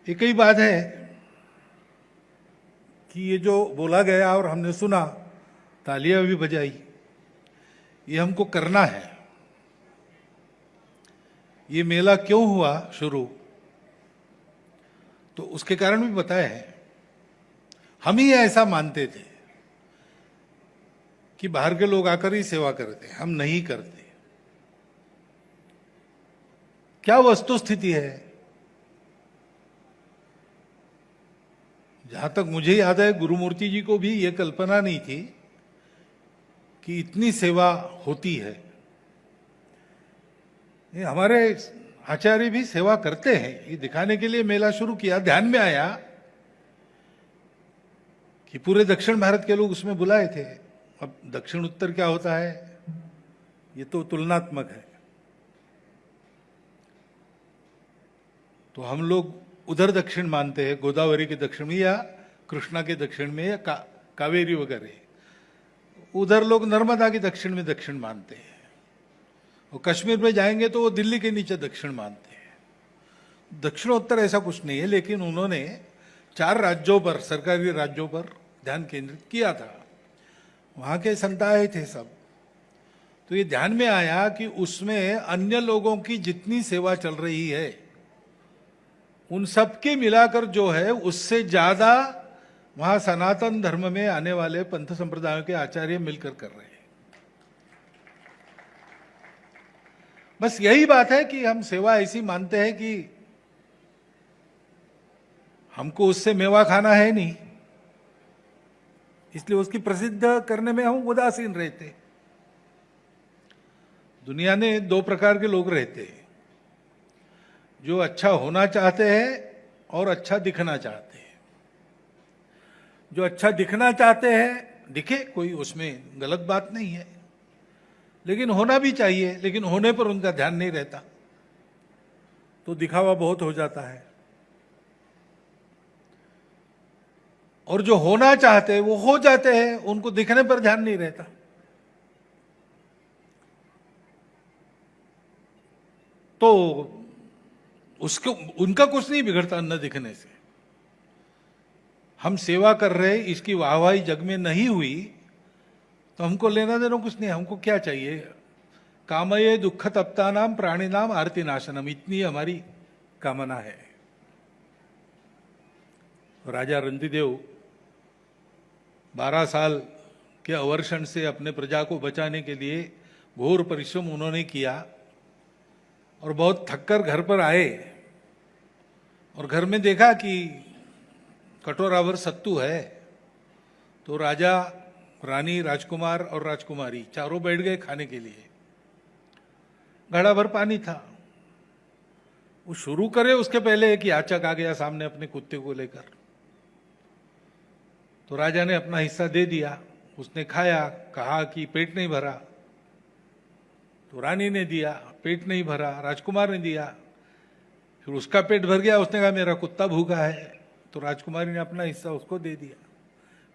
एक ही बात है कि ये जो बोला गया और हमने सुना, तालियां भी बजाई, ये हमको करना है। ये मेला क्यों हुआ शुरू, तो उसके कारण भी बताया है। हम ही ऐसा मानते थे कि बाहर के लोग आकर ही सेवा करते, हम नहीं करते। क्या वस्तु स्थिति है? जहां तक मुझे याद है, गुरुमूर्ति जी को भी यह कल्पना नहीं थी कि इतनी सेवा होती है। ये हमारे आचार्य भी सेवा करते हैं, ये दिखाने के लिए मेला शुरू किया। ध्यान में आया कि पूरे दक्षिण भारत के लोग उसमें बुलाए थे। अब दक्षिण उत्तर क्या होता है, ये तो तुलनात्मक है। तो हम लोग उधर दक्षिण मानते हैं, गोदावरी के दक्षिण में या कृष्णा के दक्षिण में या कावेरी वगैरह। उधर लोग नर्मदा के दक्षिण में दक्षिण मानते हैं। और कश्मीर में जाएंगे तो वो दिल्ली के नीचे दक्षिण मानते हैं। दक्षिणोत्तर ऐसा कुछ नहीं है, लेकिन उन्होंने 4 राज्यों पर, सरकारी राज्यों पर ध्यान केंद्रित किया था। वहां के संत आए थे सब। तो ये ध्यान में आया कि उसमें अन्य लोगों की जितनी सेवा चल रही है, उन सबके मिलाकर जो है, उससे ज्यादा वहां सनातन धर्म में आने वाले पंथ संप्रदायों के आचार्य मिलकर कर रहे हैं। बस यही बात है कि हम सेवा ऐसी मानते हैं कि हमको उससे मेवा खाना है नहीं, इसलिए उसकी प्रसिद्ध करने में हम उदासीन रहते। दुनिया में 2 प्रकार के लोग रहते हैं, जो अच्छा होना चाहते हैं और अच्छा दिखना चाहते हैं। जो अच्छा दिखना चाहते हैं, दिखे, कोई उसमें गलत बात नहीं है, लेकिन होना भी चाहिए, लेकिन होने पर उनका ध्यान नहीं रहता, तो दिखावा बहुत हो जाता है। और जो होना चाहते हैं वो हो जाते हैं, उनको दिखने पर ध्यान नहीं रहता। तो उसको, उनका कुछ नहीं बिगड़ता न दिखने से। हम सेवा कर रहे, इसकी वाहवाही जग में नहीं हुई तो हमको लेना देना कुछ नहीं। हमको क्या चाहिए? कामये दुख तप्ता नाम प्राणी नाम आरती नाशनम, इतनी हमारी कामना है। राजा रंतिदेव 12 साल के अवर्षण से अपने प्रजा को बचाने के लिए घोर परिश्रम उन्होंने किया, और बहुत थककर घर पर आए और घर में देखा कि कटोरा भर सत्तू है। तो राजा, रानी, राजकुमार और राजकुमारी चारों बैठ गए खाने के लिए। घड़ा भर पानी था। वो शुरू करे उसके पहले एक याचक आ गया सामने अपने कुत्ते को लेकर। तो राजा ने अपना हिस्सा दे दिया, उसने खाया, कहा कि पेट नहीं भरा। तो रानी ने दिया, पेट नहीं भरा। राजकुमार ने दिया, फिर उसका पेट भर गया, उसने कहा मेरा कुत्ता भूखा है। तो राजकुमारी ने अपना हिस्सा उसको दे दिया।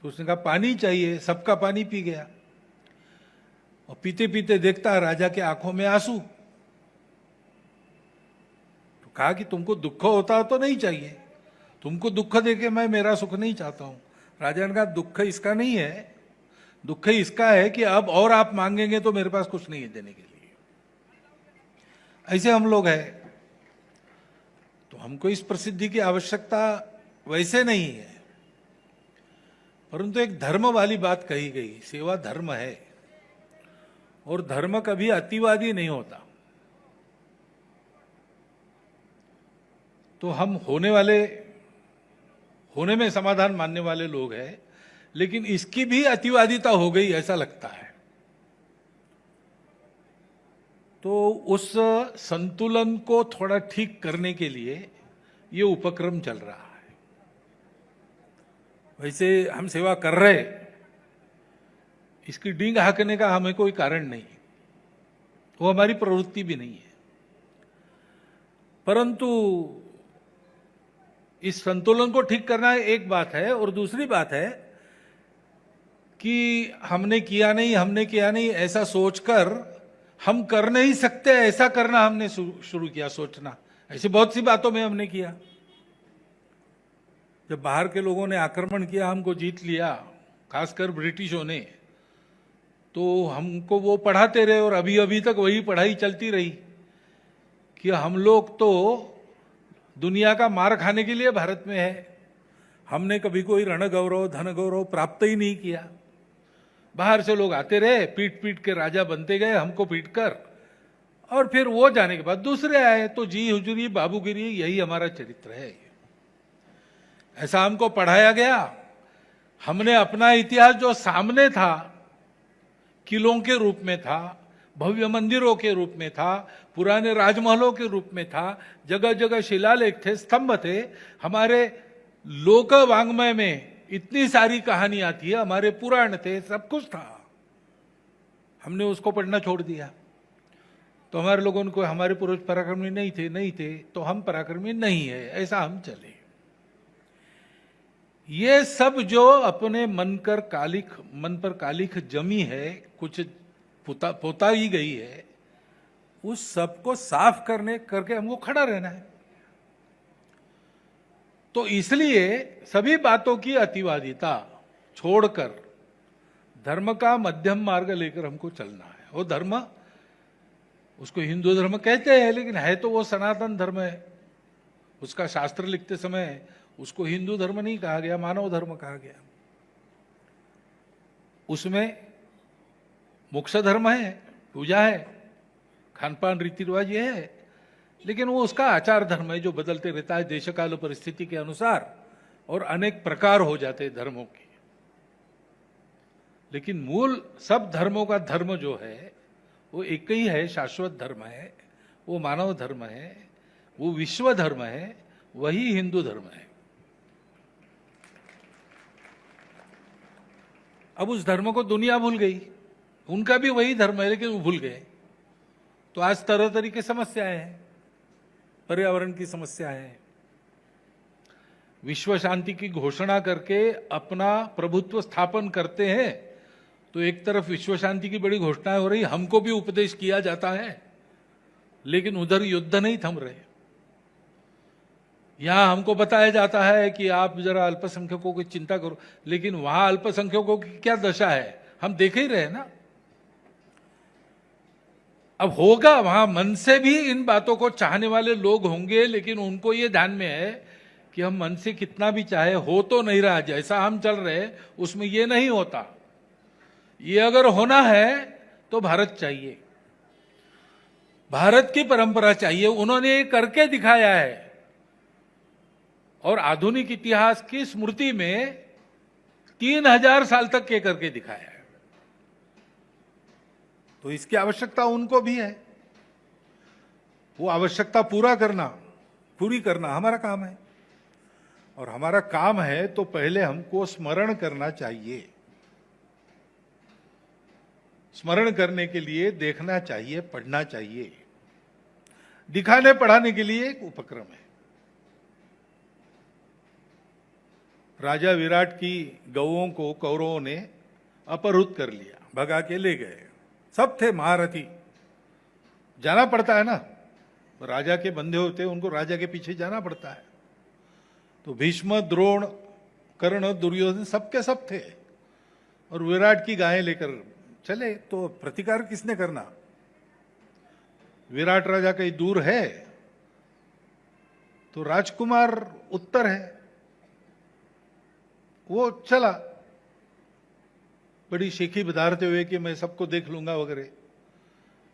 तो उसने कहा पानी चाहिए, सबका पानी पी गया। और पीते पीते देखता राजा के आंखों में आंसू। तो कहा कि तुमको दुख होता तो नहीं चाहिए, तुमको दुख देके मैं मेरा सुख नहीं चाहता हूं। राजा ने कहा दुख इसका नहीं है, दुख इसका है कि अब और आप मांगेंगे तो मेरे पास कुछ नहीं है देने के लिए। ऐसे हम लोग हैं। तो हमको इस प्रसिद्धि की आवश्यकता वैसे नहीं है, परंतु एक धर्म वाली बात कही गई। सेवा धर्म है, और धर्म कभी अतिवादी नहीं होता। तो हम होने में समाधान मानने वाले लोग हैं, लेकिन इसकी भी अतिवादिता हो गई ऐसा लगता है। तो उस संतुलन को थोड़ा ठीक करने के लिए ये उपक्रम चल रहा है। वैसे हम सेवा कर रहे, इसकी डींग हाँकने का हमें कोई कारण नहीं, वो हमारी प्रवृत्ति भी नहीं है। परंतु इस संतुलन को ठीक करना एक बात है, और दूसरी बात है कि हमने किया नहीं ऐसा सोचकर हम कर नहीं सकते ऐसा करना हमने शुरू किया सोचना। ऐसी बहुत सी बातों में हमने किया। जब बाहर के लोगों ने आक्रमण किया, हमको जीत लिया, खासकर ब्रिटिशों ने, तो हमको वो पढ़ाते रहे और अभी अभी तक वही पढ़ाई चलती रही कि हम लोग तो दुनिया का मार खाने के लिए भारत में है। हमने कभी कोई रण गौरव धन गौरव प्राप्त ही नहीं किया। बाहर से लोग आते रहे, पीट पीट के राजा बनते गए हमको पीट कर, और फिर वो जाने के बाद दूसरे आए। तो जी हुजूरी बाबूगिरी, यही हमारा चरित्र है। ऐसा हमको पढ़ाया गया। हमने अपना इतिहास जो सामने था, किलों के रूप में था, भव्य मंदिरों के रूप में था, पुराने राजमहलों के रूप में था, जगह जगह शिलालेख थे, स्तंभ थे, हमारे लोक वांग्मय में इतनी सारी कहानियां थी, हमारे पुराण थे, सब कुछ था। हमने उसको पढ़ना छोड़ दिया। तो हमारे लोगों को हमारे पूर्वज पराक्रमी नहीं थे तो हम पराक्रमी नहीं है, ऐसा हम चले। ये सब जो अपने मन पर कालिख जमी है, कुछ पोता ही गई है, उस सब को साफ करके हमको खड़ा रहना है। तो इसलिए सभी बातों की अतिवादिता छोड़कर धर्म का मध्यम मार्ग लेकर हमको चलना है। वो धर्म, उसको हिंदू धर्म कहते हैं, लेकिन है तो वो सनातन धर्म है। उसका शास्त्र लिखते समय उसको हिंदू धर्म नहीं कहा गया, मानव धर्म कहा गया। उसमें मोक्ष धर्म है, पूजा है, खानपान रीति रिवाज ये है, लेकिन वो उसका आचार धर्म है जो बदलते रहता है देश काल परिस्थिति के अनुसार, और अनेक प्रकार हो जाते हैं धर्मों के। लेकिन मूल सब धर्मों का धर्म जो है वो एक ही है, शाश्वत धर्म है, वो मानव धर्म है, वो विश्व धर्म है, वही हिंदू धर्म है। अब उस धर्म को दुनिया भूल गई। उनका भी वही धर्म है, लेकिन वो भूल गए। तो आज तरह तरह की समस्याएं हैं, पर्यावरण की समस्याएं हैं। विश्व शांति की घोषणा करके अपना प्रभुत्व स्थापन करते हैं, तो एक तरफ विश्व शांति की बड़ी घोषणाएं हो रही, हमको भी उपदेश किया जाता है, लेकिन उधर युद्ध नहीं थम रहे। यहां हमको बताया जाता है कि आप जरा अल्पसंख्यकों की चिंता करो, लेकिन वहां अल्पसंख्यकों की क्या दशा है हम देख ही रहे ना। अब होगा, वहां मन से भी इन बातों को चाहने वाले लोग होंगे, लेकिन उनको ये ध्यान में है कि हम मन से कितना भी चाहे, हो तो नहीं रहा। जैसा हम चल रहे उसमें ये नहीं होता। ये अगर होना है तो भारत चाहिए, भारत की परंपरा चाहिए। उन्होंने ये करके दिखाया है, और आधुनिक इतिहास की स्मृति में 3000 साल तक ये करके दिखाया है। तो इसकी आवश्यकता उनको भी है। वो आवश्यकता पूरी करना हमारा काम है। और हमारा काम है तो पहले हमको स्मरण करना चाहिए। स्मरण करने के लिए देखना चाहिए, पढ़ना चाहिए। दिखाने पढ़ाने के लिए एक उपक्रम है। राजा विराट की गौओं को कौरवों ने अपहृत कर लिया, भगा के ले गए। सब थे महारथी, जाना पड़ता है ना, राजा के बंदे होते हैं, उनको राजा के पीछे जाना पड़ता है। तो भीष्म, द्रोण, कर्ण, दुर्योधन सबके सब थे, और विराट की गायें लेकर चले। तो प्रतिकार किसने करना? विराट राजा कहीं दूर है तो राजकुमार उत्तर है, वो चला बड़ी शेखी बधारते हुए कि मैं सबको देख लूंगा वगैरह।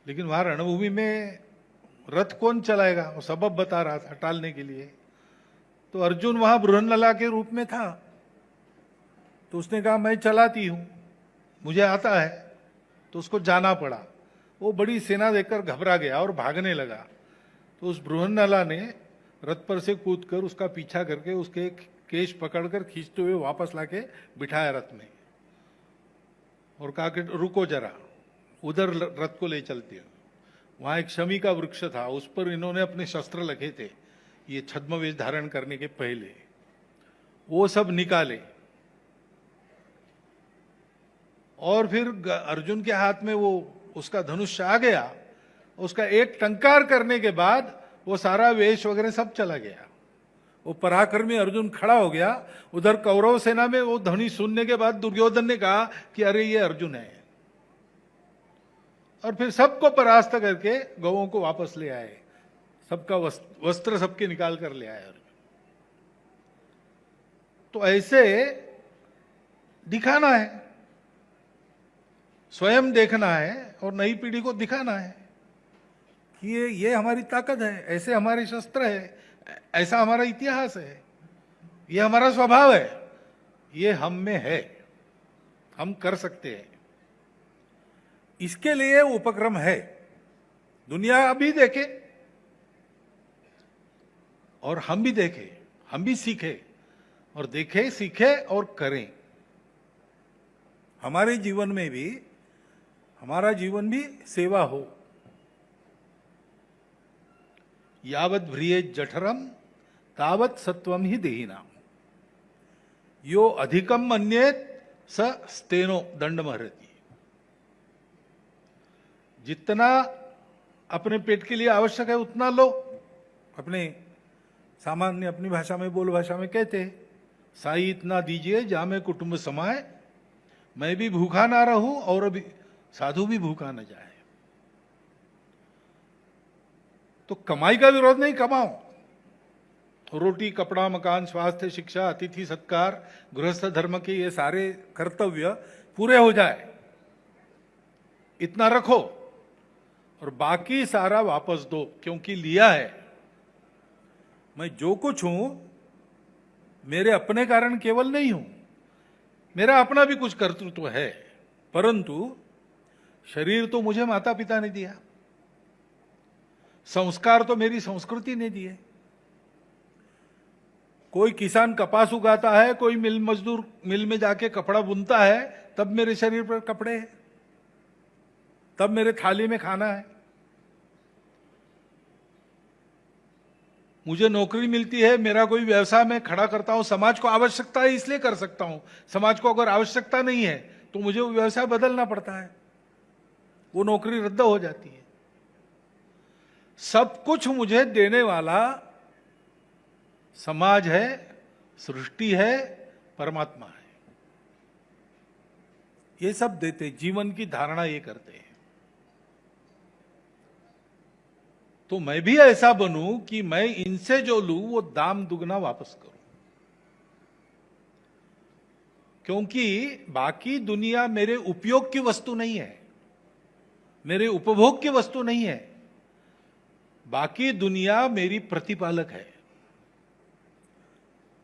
लेकिन वहां रणभूमि में रथ कौन चलाएगा? वो सबब बता रहा था टालने के लिए। तो अर्जुन वहां बृहन्नला के रूप में था, तो उसने कहा मैं चलाती हूं, मुझे आता है। तो उसको जाना पड़ा। वो बड़ी सेना देखकर घबरा गया और भागने लगा। तो उस बृहन्नला ने रथ पर से कूदकर उसका पीछा करके उसके केश पकड़कर खींचते हुए वापस लाके बिठाया रथ में, और कहा कि रुको जरा, उधर रथ को ले चलती हूं। वहां एक शमी का वृक्ष था, उस पर इन्होंने अपने शस्त्र लगे थे, ये छद्मवेश धारण करने के पहले। वो सब निकाले, और फिर अर्जुन के हाथ में वो उसका धनुष आ गया। उसका एक टंकार करने के बाद वो सारा वेश वगैरह सब चला गया। वो पराक्रमी अर्जुन खड़ा हो गया, उधर कौरव सेना में वो ध्वनि सुनने के बाद दुर्योधन ने कहा कि अरे ये अर्जुन है, और फिर सबको परास्त करके गौओं को वापस ले आए, सबका वस्त्र सबके निकाल कर ले आए। तो ऐसे दिखाना है, स्वयं देखना है और नई पीढ़ी को दिखाना है कि ये हमारी ताकत है, ऐसे हमारे शस्त्र है, ऐसा हमारा इतिहास है, ये हमारा स्वभाव है, ये हम में है, हम कर सकते हैं। इसके लिए उपक्रम है, दुनिया अभी देखे और हम भी देखें, हम भी सीखें, और देखें, सीखें और करें। हमारे जीवन में भी, हमारा जीवन भी सेवा हो। यावत् भ्रियेत जठरम तावत् सत्वम ही देहिनाम, यो अधिकम मन्येत स स्तेनो दंडमहरति। जितना अपने पेट के लिए आवश्यक है उतना लो। अपने सामान्य अपनी भाषा में, बोल भाषा में कहते हैं, साई इतना दीजिए जा में कुटुंब समाए, मैं भी भूखा ना रहूं और अभी साधु भी भूखा न जाए। तो कमाई का विरोध नहीं, कमाओ, रोटी, कपड़ा, मकान, स्वास्थ्य, शिक्षा, अतिथि सत्कार, गृहस्थ धर्म के ये सारे कर्तव्य पूरे हो जाए, इतना रखो और बाकी सारा वापस दो, क्योंकि लिया है। मैं जो कुछ हूं मेरे अपने कारण केवल नहीं हूं, मेरा अपना भी कुछ कर्तृत्व है, परंतु शरीर तो मुझे माता पिता ने दिया, संस्कार तो मेरी संस्कृति ने दिए। कोई किसान कपास उगाता है, कोई मिल मजदूर मिल में जाके कपड़ा बुनता है, तब मेरे शरीर पर कपड़े हैं, तब मेरे थाली में खाना है। मुझे नौकरी मिलती है, मेरा कोई व्यवसाय में खड़ा करता हूं, समाज को आवश्यकता है इसलिए कर सकता हूं। समाज को अगर आवश्यकता नहीं है तो मुझे वो व्यवसाय बदलना पड़ता है, वो नौकरी रद्द हो जाती है। सब कुछ मुझे देने वाला समाज है, सृष्टि है, परमात्मा है। ये सब देते, जीवन की धारणा ये करते हैं। तो मैं भी ऐसा बनूं कि मैं इनसे जो लूं वो दाम दुगना वापस करूं, क्योंकि बाकी दुनिया मेरे उपयोग की वस्तु नहीं है, मेरे उपभोग की वस्तु नहीं है। बाकी दुनिया मेरी प्रतिपालक है।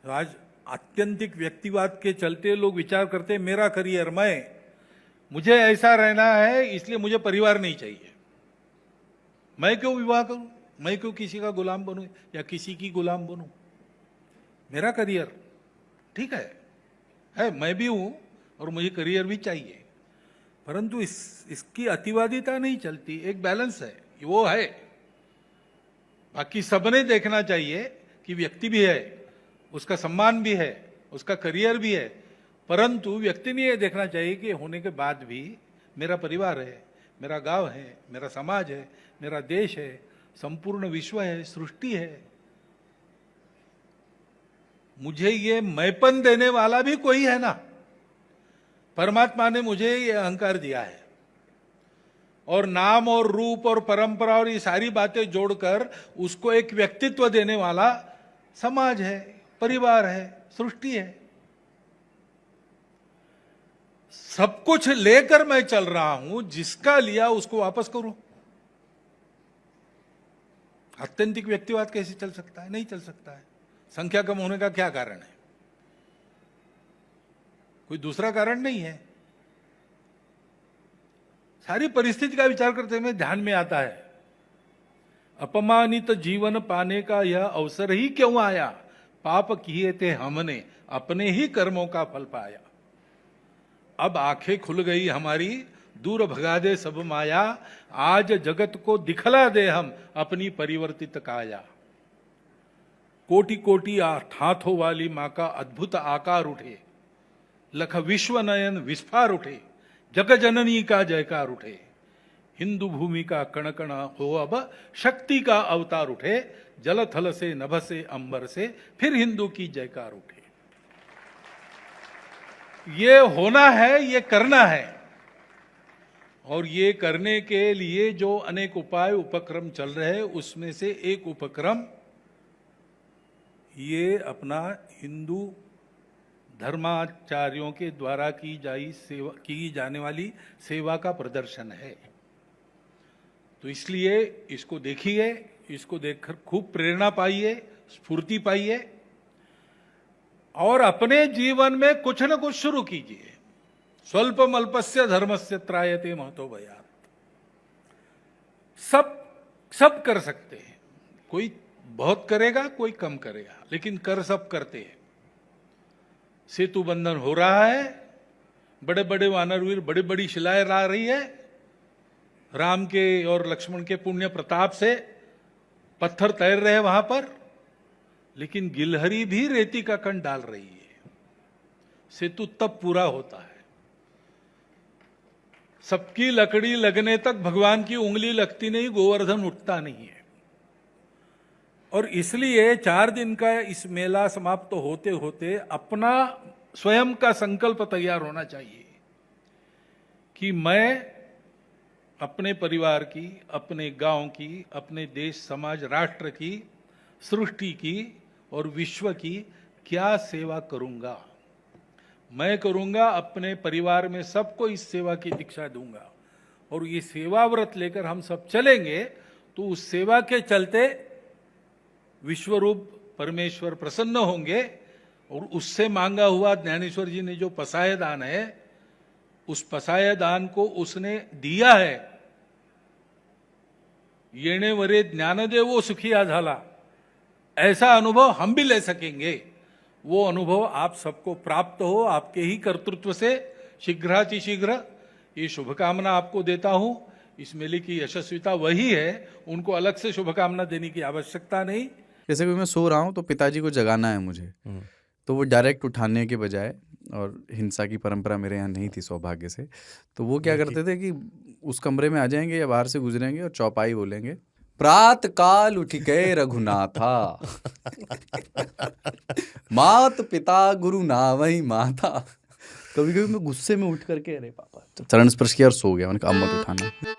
आज आत्यंतिक व्यक्तिवाद के चलते लोग विचार करते हैं मेरा करियर, मुझे ऐसा रहना है, इसलिए मुझे परिवार नहीं चाहिए, मैं क्यों विवाह करूं, मैं क्यों किसी का गुलाम बनूं या किसी की गुलाम बनूं। मेरा करियर ठीक है, मैं भी हूं और मुझे करियर भी चाहिए, परंतु इसकी अतिवादिता नहीं चलती, एक बैलेंस है, वो है। बाकी सबने देखना चाहिए कि व्यक्ति भी है, उसका सम्मान भी है, उसका करियर भी है, परंतु व्यक्ति ने यह देखना चाहिए कि होने के बाद भी मेरा परिवार है, मेरा गांव है, मेरा समाज है, मेरा देश है, संपूर्ण विश्व है, सृष्टि है। मुझे ये मैंपन देने वाला भी कोई है ना। परमात्मा ने मुझे ये अहंकार दिया है, और नाम और रूप और परंपरा और ये सारी बातें जोड़कर उसको एक व्यक्तित्व देने वाला समाज है, परिवार है, सृष्टि है। सब कुछ लेकर मैं चल रहा हूं, जिसका लिया उसको वापस करूं। आत्यंतिक व्यक्तिवाद कैसे चल सकता है? नहीं चल सकता है। संख्या कम होने का क्या कारण है? कोई दूसरा कारण नहीं है। सारी परिस्थिति का विचार करते हुए ध्यान में आता है, अपमानित जीवन पाने का यह अवसर ही क्यों आया, पाप किए थे हमने, अपने ही कर्मों का फल पाया। अब आंखें खुल गई हमारी, दूर भगा दे सब माया, आज जगत को दिखला दे हम अपनी परिवर्तित काया। कोटि कोटि हाथों वाली मां का अद्भुत आकार उठे, लख विश्व नयन विस्फार उठे, जग जननी का जयकार उठे। हिंदू भूमि का कण कण हो अब शक्ति का अवतार उठे, जल थल से नभ से अंबर से फिर हिंदू की जयकार उठे। ये होना है, ये करना है, और ये करने के लिए जो अनेक उपाय उपक्रम चल रहे हैं उसमें से एक उपक्रम ये अपना हिंदू धर्माचार्यों के द्वारा की जाने वाली सेवा का प्रदर्शन है। तो इसलिए इसको देखिए, इसको देखकर खूब प्रेरणा पाइए, स्फूर्ति पाइए और अपने जीवन में कुछ न कुछ शुरू कीजिए। स्वल्पम अल्पस्य धर्मस्य त्रायते महतो भयात्। सब कर सकते हैं, कोई बहुत करेगा, कोई कम करेगा, लेकिन कर सब करते हैं। सेतु बंधन हो रहा है, बड़े बड़े वानरवीर बड़ी बड़ी शिलाएं ला रही है, राम के और लक्ष्मण के पुण्य प्रताप से पत्थर तैर रहे हैं वहां पर, लेकिन गिलहरी भी रेती का कण डाल रही है। सेतु तब पूरा होता है, सबकी लकड़ी लगने तक भगवान की उंगली लगती नहीं, गोवर्धन उठता नहीं है। और इसलिए 4 दिन का इस मेला समाप्त होते होते अपना स्वयं का संकल्प तैयार होना चाहिए कि मैं अपने परिवार की, अपने गांव की, अपने देश समाज राष्ट्र की, सृष्टि की और विश्व की क्या सेवा करूंगा। मैं करूंगा, अपने परिवार में सबको इस सेवा की दीक्षा दूंगा और ये सेवा व्रत लेकर हम सब चलेंगे तो उस सेवा के चलते विश्वरूप परमेश्वर प्रसन्न होंगे और उससे मांगा हुआ ज्ञानेश्वर जी ने जो पसाय दान है, उस पसाय दान को उसने दिया है। येणे वरे ज्ञानदेवो सुखिया झाला, ऐसा अनुभव हम भी ले सकेंगे। वो अनुभव आप सबको प्राप्त हो, आपके ही कर्तृत्व से शीघ्रातिशीघ्र ये शुभकामना आपको देता हूं। इस मेले की यशस्विता वही है, उनको अलग से शुभकामना देने की आवश्यकता नहीं। जैसे कि मैं सो रहा हूँ तो पिताजी को जगाना है मुझे, तो वो डायरेक्ट उठाने के बजाय, और हिंसा की परंपरा मेरे यहाँ नहीं थी सौभाग्य से, तो वो क्या करते थे कि उस कमरे में आ जाएंगे या बाहर से गुजरेंगे और चौपाई बोलेंगे, प्रात काल उठ गए रघुनाथा मात पिता गुरु नावई माता। कभी कभी मैं गुस्से में उठ करके अरे पापा चरण स्पर्श किया और सो गया, मैंने कहा अब मत उठाना।